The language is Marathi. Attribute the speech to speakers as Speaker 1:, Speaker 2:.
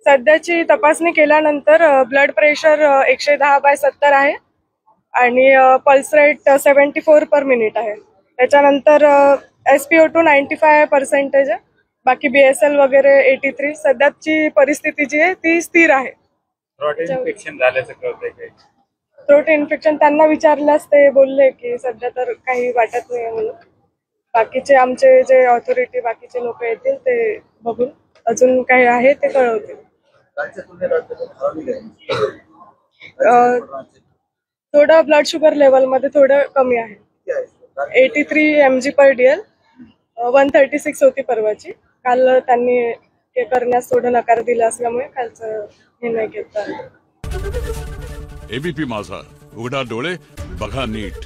Speaker 1: सध्याची तपासणी केल्यानंतर ब्लड प्रेशर 110/70 आहे आणि पल्स रेट 74 पर मिनिट आहे. त्याच्यानंतर SpO2 95% आहे. बाकी BSL वगैरे 83. सध्याची परिस्थिती जी आहे ती स्थिर आहे.
Speaker 2: थ्रोट इन्फेक्शन झाल्याचं कळतंय काही?
Speaker 1: थ्रोट इन्फेक्शन त्यांना विचारल्यास ते बोलले की सध्या तर काही वाटत नाही म्हणून. बाकीचे आमचे जे ऑथॉरिटी बाकीचे लोक येतील ते बघून अजून काही आहे ते कळवतील. थोडं ब्लड शुगर लेवल मध्ये थोडं कमी आहे. 83 mg/dl 136 होती परवाची. काल त्यांनी हे करण्यास थोडं नकार दिला असल्यामुळे कालचं हे नाही घेतलं.
Speaker 3: ABP माझा, उघडा डोळे बघा नीट.